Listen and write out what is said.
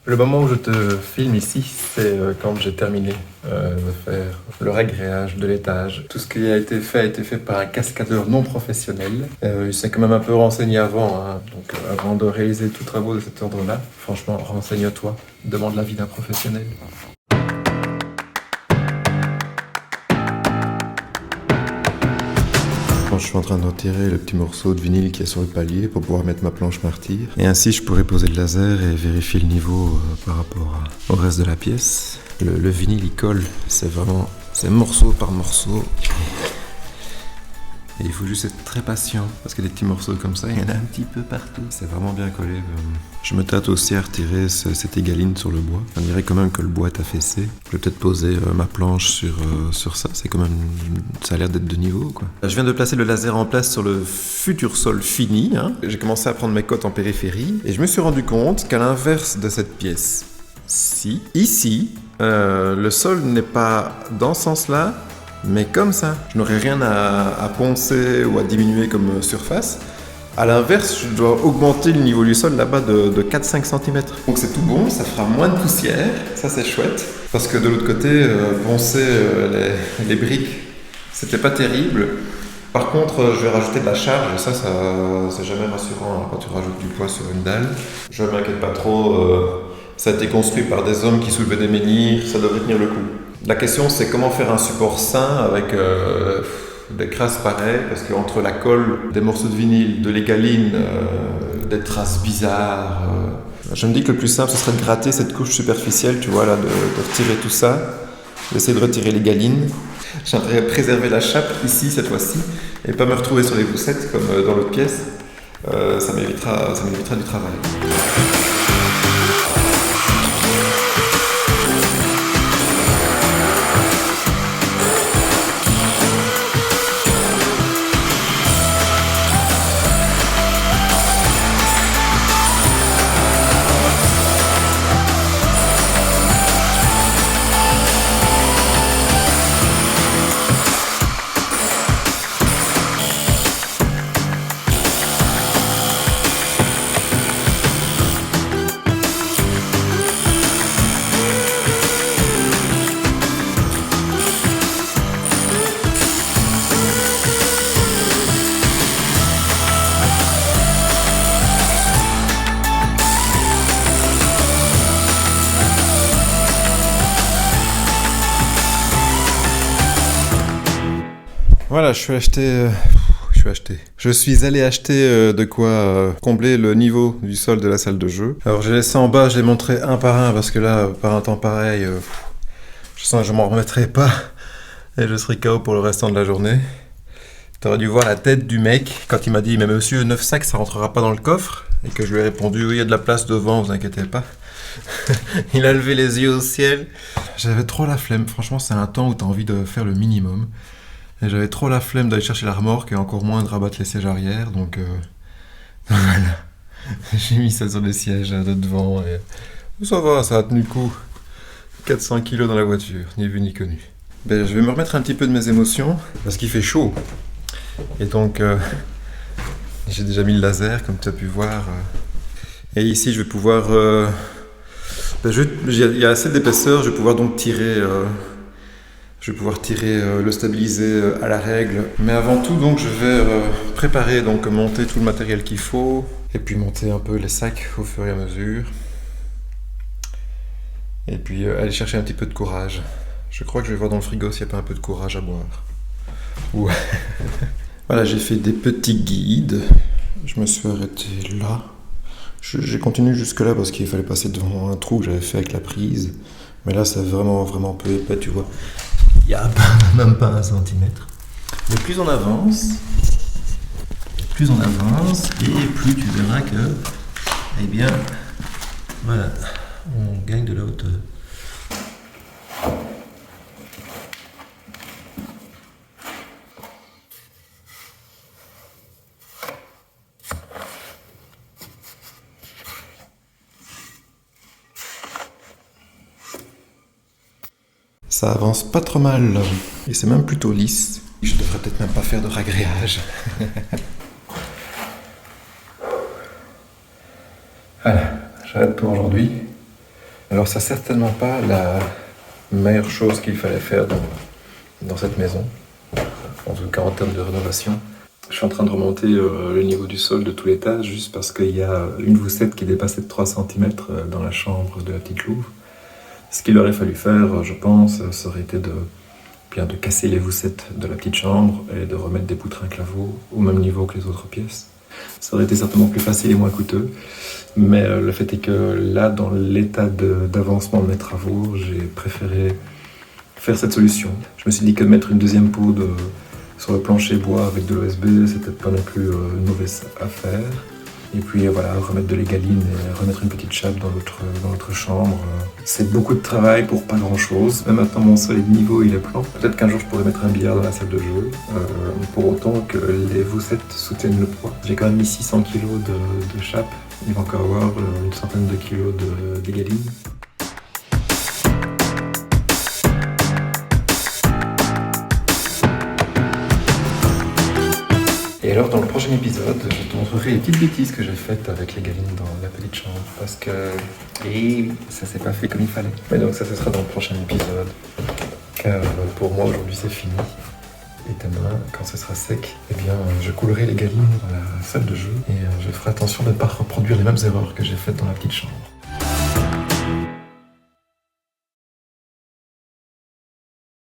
Le moment où je te filme ici, c'est quand j'ai terminé de faire le ragréage de l'étage. Tout ce qui a été fait par un cascadeur non professionnel. Il s'est quand même un peu renseigné avant, hein. Donc avant de réaliser tous travaux de cet ordre-là. Franchement, renseigne-toi, demande l'avis d'un professionnel. Je suis en train de retirer le petit morceau de vinyle qui est sur le palier pour pouvoir mettre ma planche martyr. Et ainsi, je pourrais poser le laser et vérifier le niveau par rapport au reste de la pièce. Le vinyle, il colle. C'est morceau par morceau. Et il faut juste être très patient, parce que des petits morceaux comme ça, il y en a un petit peu partout. C'est vraiment bien collé. Je me tâte aussi à retirer cette égaline sur le bois. On dirait quand même que le bois est affaissé. Je vais peut-être poser ma planche sur ça. C'est quand même, ça a l'air d'être de niveau, quoi. Je viens de placer le laser en place sur le futur sol fini, hein. J'ai commencé à prendre mes cotes en périphérie. Et je me suis rendu compte qu'à l'inverse de cette pièce, ici, le sol n'est pas dans ce sens-là, mais comme ça. Je n'aurai rien à poncer ou à diminuer comme surface. À l'inverse, je dois augmenter le niveau du sol là-bas de 4-5 cm. Donc c'est tout bon, ça fera moins de poussière, ça c'est chouette. Parce que de l'autre côté, poncer les briques, c'était pas terrible. Par contre, je vais rajouter de la charge, et ça c'est jamais rassurant, hein, quand tu rajoutes du poids sur une dalle. Je m'inquiète pas trop, ça a été construit par des hommes qui soulevaient des menhirs, ça devrait tenir le coup. La question, c'est comment faire un support sain avec des crasses pareilles, parce qu'entre la colle, des morceaux de vinyle, de l'égaline, des traces bizarres, je me dis que le plus simple, ce serait de gratter cette couche superficielle, tu vois, là, de retirer tout ça, d'essayer de retirer l'égaline. J'aimerais préserver la chape ici, cette fois-ci, et pas me retrouver sur les poussettes comme dans l'autre pièce. Ça m'évitera du travail. Voilà, je suis allé acheter de quoi combler le niveau du sol de la salle de jeu. Alors j'ai laissé en bas, je les montrais un par un parce que là, par un temps pareil, je sens que je m'en remettrai pas et je serai KO pour le restant de la journée. T'aurais dû voir la tête du mec quand il m'a dit « Mais monsieur, 9 sacs, ça rentrera pas dans le coffre ?» et que je lui ai répondu « Oui, il y a de la place devant, vous inquiétez pas. » Il a levé les yeux au ciel. J'avais trop la flemme, franchement c'est un temps où t'as envie de faire le minimum. Et j'avais trop la flemme d'aller chercher la remorque et encore moins de rabattre les sièges arrière, donc voilà. J'ai mis ça sur les sièges de devant et ça va, ça a tenu le coup. 400 kilos dans la voiture, ni vu ni connu. Ben, je vais me remettre un petit peu de mes émotions, parce qu'il fait chaud. Et donc, j'ai déjà mis le laser, comme tu as pu voir. Et ici, je vais pouvoir... il y a assez d'épaisseur, je vais pouvoir donc tirer... le stabiliser à la règle. Mais avant tout, donc, je vais préparer, donc monter tout le matériel qu'il faut, et puis monter un peu les sacs au fur et à mesure. Et puis aller chercher un petit peu de courage. Je crois que je vais voir dans le frigo s'il n'y a pas un peu de courage à boire. Ouais. Voilà, j'ai fait des petits guides. Je me suis arrêté là. J'ai continué jusque là parce qu'il fallait passer devant un trou que j'avais fait avec la prise. Mais là, c'est vraiment peu épais, tu vois. Il n'y a même pas 1 centimètre. Mais plus on avance, et plus tu verras que, eh bien, voilà, on gagne de la hauteur. Ça avance pas trop mal, et c'est même plutôt lisse. Je devrais peut-être même pas faire de ragréage. Voilà, j'arrête pour aujourd'hui. Alors c'est certainement pas la meilleure chose qu'il fallait faire dans cette maison, en tout cas en termes de rénovation. Je suis en train de remonter le niveau du sol de tout l'étage juste parce qu'il y a une voussette qui dépassait de 3 cm dans la chambre de la petite Louve. Ce qu'il aurait fallu faire, je pense, ça aurait été de casser les voussettes de la petite chambre et de remettre des poutres à claveau au même niveau que les autres pièces. Ça aurait été certainement plus facile et moins coûteux, mais le fait est que là, dans l'état d'avancement de mes travaux, j'ai préféré faire cette solution. Je me suis dit que de mettre une deuxième poudre sur le plancher bois avec de l'OSB, c'était pas non plus une mauvaise affaire. Et puis voilà, remettre de l'égaline et remettre une petite chape dans l'autre chambre. C'est beaucoup de travail pour pas grand chose. Même maintenant, mon sol est de niveau, il est plan. Peut-être qu'un jour, je pourrais mettre un billard dans la salle de jeu, pour autant que les voussettes soutiennent le poids. J'ai quand même mis 600 kg de chape. Il va encore avoir une centaine de kilos d'égaline. Et alors dans le prochain épisode, je te montrerai les petites bêtises que j'ai faites avec les galines dans la petite chambre parce que ça s'est pas fait comme il fallait. Mais donc ça ce sera dans le prochain épisode car pour moi aujourd'hui c'est fini. Et demain, quand ce sera sec, eh bien je coulerai les galines dans la salle de jeu et je ferai attention de ne pas reproduire les mêmes erreurs que j'ai faites dans la petite chambre.